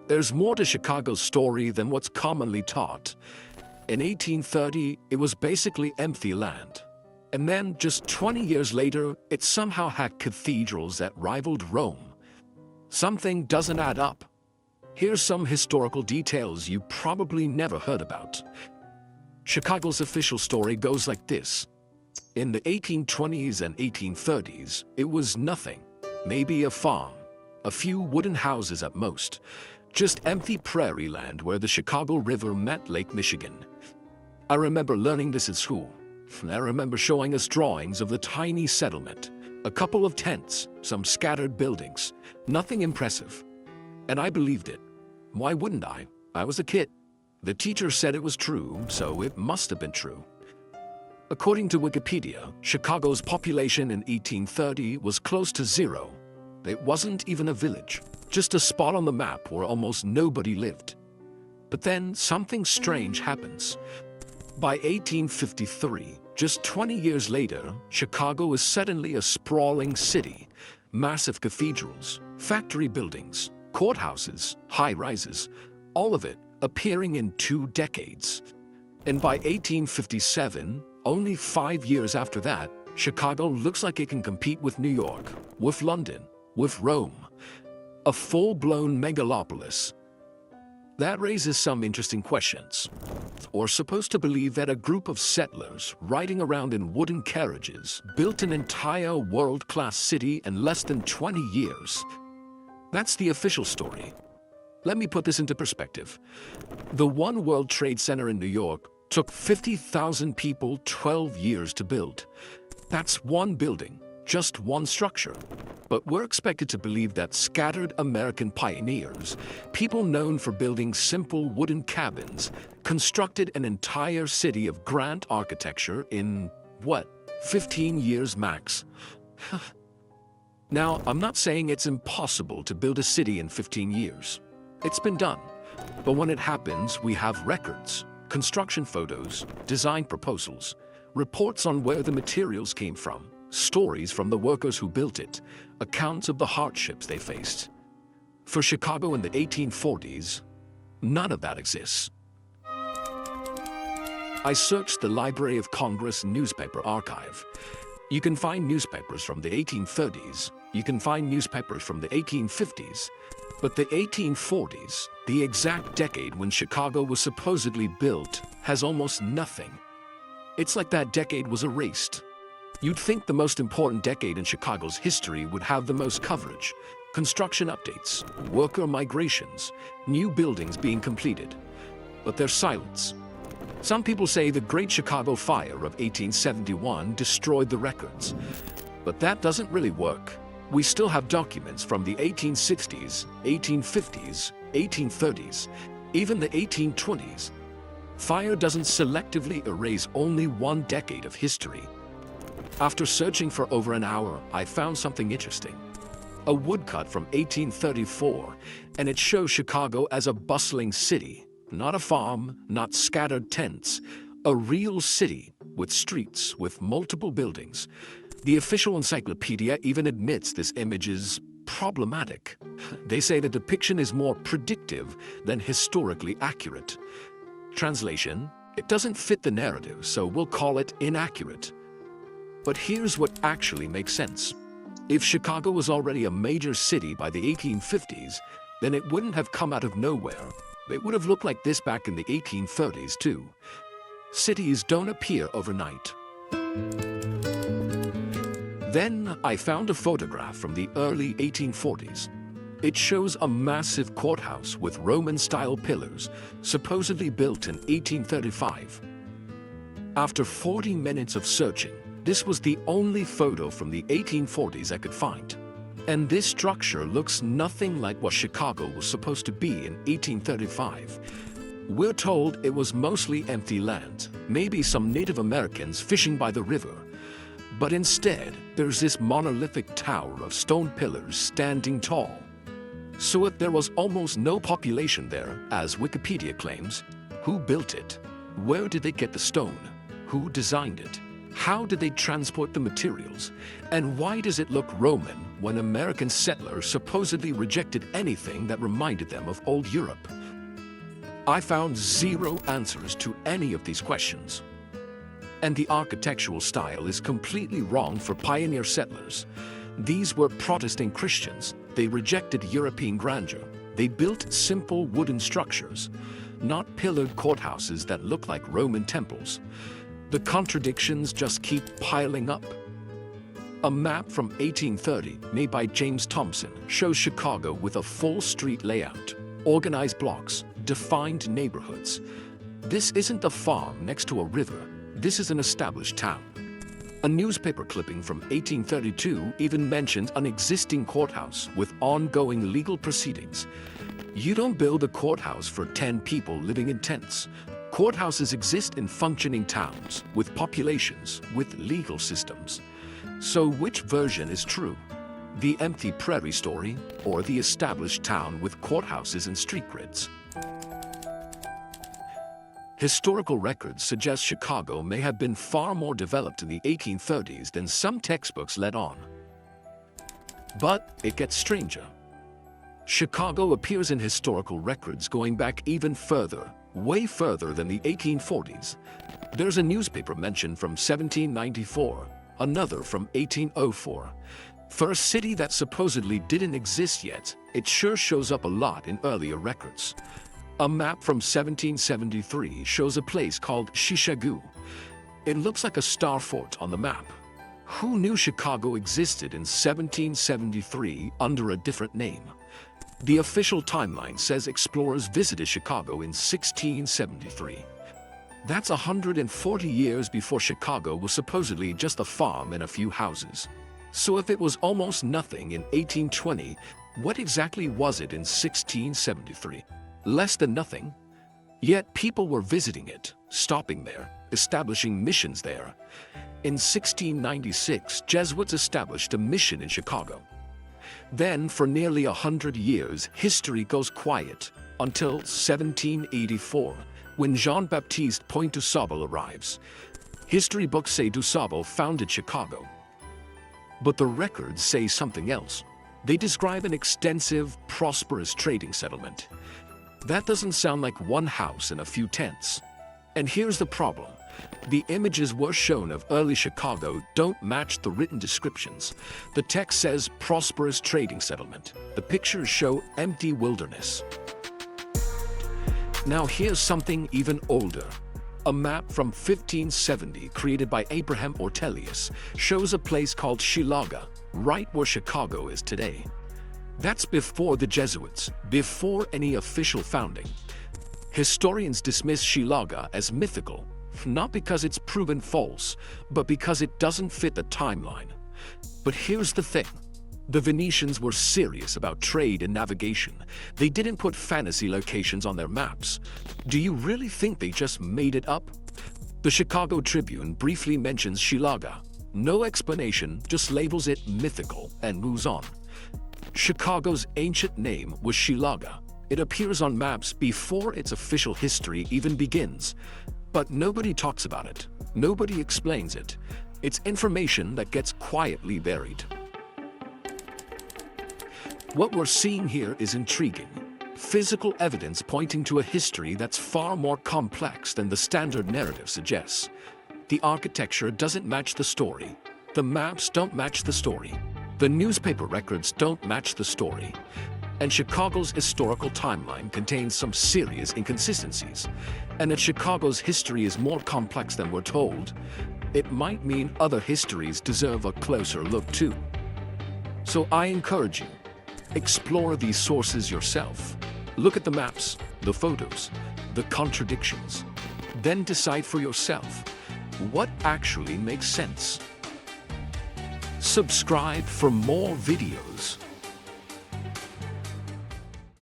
There's more to Chicago's story than what's commonly taught. In 1830, it was basically empty land. And then, just 20 years later, it somehow had cathedrals that rivaled Rome. Something doesn't add up. Here's some historical details you probably never heard about. Chicago's official story goes like this. In the 1820s and 1830s, it was nothing. Maybe a farm, a few wooden houses at most. Just empty prairie land where the Chicago River met Lake Michigan. I remember learning this at school. I remember showing us drawings of the tiny settlement, a couple of tents, some scattered buildings, nothing impressive. And I believed it. Why wouldn't I? I was a kid. The teacher said it was true, so it must have been true. According to Wikipedia, Chicago's population in 1830 was close to zero. It wasn't even a village, just a spot on the map where almost nobody lived. But then something strange happens. By 1853, just 20 years later, Chicago is suddenly a sprawling city. Massive cathedrals, factory buildings, courthouses, high-rises, all of it appearing in 2 decades. And by 1857, only 5 years after that, Chicago looks like it can compete with New York, with London, with Rome. A full-blown megalopolis. That raises some interesting questions. We're supposed to believe that a group of settlers riding around in wooden carriages built an entire world-class city in less than 20 years. That's the official story. Let me put this into perspective. The One World Trade Center in New York took 50,000 people 12 years to build. That's one building, just one structure. But we're expected to believe that scattered American pioneers, people known for building simple wooden cabins, constructed an entire city of grand architecture in, 15 years max? Now, I'm not saying it's impossible to build a city in 15 years. It's been done. But when it happens, we have records, construction photos, design proposals, reports on where the materials came from, stories from the workers who built it, accounts of the hardships they faced. For Chicago in the 1840s, none of that exists. I searched the Library of Congress newspaper archive. You can find newspapers from the 1830s, you can find newspapers from the 1850s, but the 1840s, the exact decade when Chicago was supposedly built, has almost nothing. It's like that decade was erased. You'd think the most important decade in Chicago's history would have the most coverage. Construction updates, worker migrations, new buildings being completed. But there's silence. Some people say the Great Chicago Fire of 1871 destroyed the records. But that doesn't really work. We still have documents from the 1860s, 1850s, 1830s, even the 1820s. Fire doesn't selectively erase only one decade of history. After searching for over an hour, I found something interesting. A woodcut from 1834, and it shows Chicago as a bustling city. Not a farm, not scattered tents. A real city, with streets, with multiple buildings. The official encyclopedia even admits this image is problematic. They say the depiction is more predictive than historically accurate. Translation: it doesn't fit the narrative, so we'll call it inaccurate. But here's what actually makes sense. If Chicago was already a major city by the 1850s, then it wouldn't have come out of nowhere. It would have looked like this back in the 1830s too. Cities don't appear overnight. Then I found a photograph from the early 1840s. It shows a massive courthouse with Roman-style pillars, supposedly built in 1835. After 40 minutes of searching, this was the only photo from the 1840s I could find. And this structure looks nothing like what Chicago was supposed to be in 1835. We're told it was mostly empty land, maybe some Native Americans fishing by the river. But instead, there's this monolithic tower of stone pillars standing tall. So if there was almost no population there, as Wikipedia claims, who built it? Where did they get the stone? Who designed it? How did they transport the materials? And why does it look Roman when American settlers supposedly rejected anything that reminded them of old Europe? I found zero answers to any of these questions. And the architectural style is completely wrong for pioneer settlers. These were Protestant Christians. They rejected European grandeur. They built simple wooden structures, not pillared courthouses that look like Roman temples. The contradictions just keep piling up. A map from 1830, made by James Thompson, shows Chicago with a full street layout, organized blocks, defined neighborhoods. This isn't a farm next to a river. This is an established town. A newspaper clipping from 1832 even mentions an existing courthouse with ongoing legal proceedings. You don't build a courthouse for 10 people living in tents. Courthouses exist in functioning towns, with populations, with legal systems. So which version is true? The empty prairie story, or the established town with courthouses and street grids? Historical records suggest Chicago may have been far more developed in the 1830s than some textbooks let on. But it gets stranger. Chicago appears in historical records going back even further, way further than the 1840s. There's a newspaper mention from 1794, another from 1804. For a city that supposedly didn't exist yet, it sure shows up a lot in earlier records. A map from 1773 shows a place called Chilaga. It looks like a star fort on the map. Who knew Chicago existed in 1773 under a different name? The official timeline says explorers visited Chicago in 1673. That's 140 years before Chicago was supposedly just a farm and a few houses. So if it was almost nothing in 1820, what exactly was it in 1673? Less than nothing. Yet people were visiting it, stopping there, establishing missions there. In 1696, Jesuits established a mission in Chicago. Then, for nearly 100 years, history goes quiet until 1784, when Jean-Baptiste Point du Sable arrives. History books say du Sable founded Chicago. But the records say something else. They describe an extensive, prosperous trading settlement. That doesn't sound like one house and a few tents. And here's the problem. The images were shown of early Chicago don't match the written descriptions. The text says prosperous trading settlement. The pictures show empty wilderness. Now here's something even older. A map from 1570 created by Abraham Ortelius shows a place called Chilaga, right where Chicago is today. That's before the Jesuits, before any official founding. Historians dismiss Chilaga as mythical, not because it's proven false, but because it doesn't fit the timeline. But here's the thing. The Venetians were serious about trade and navigation. They didn't put fantasy locations on their maps. Do you really think they just made it up? The Chicago Tribune briefly mentions Chilaga. No explanation, just labels it mythical and moves on. Chicago's ancient name was Chilaga. It appears on maps before its official history even begins. But nobody talks about it. Nobody explains it. It's information that gets quietly buried. What we're seeing here is intriguing. Physical evidence pointing to a history that's far more complex than the standard narrative suggests. The architecture doesn't match the story. The maps don't match the story. The newspaper records don't match the story. And Chicago's historical timeline contains some serious inconsistencies. And if Chicago's history is more complex than we're told, it might mean other histories deserve a closer look too. So I encourage you, explore these sources yourself. Look at the maps, the photos, the contradictions. Then decide for yourself what actually makes sense. Subscribe for more videos.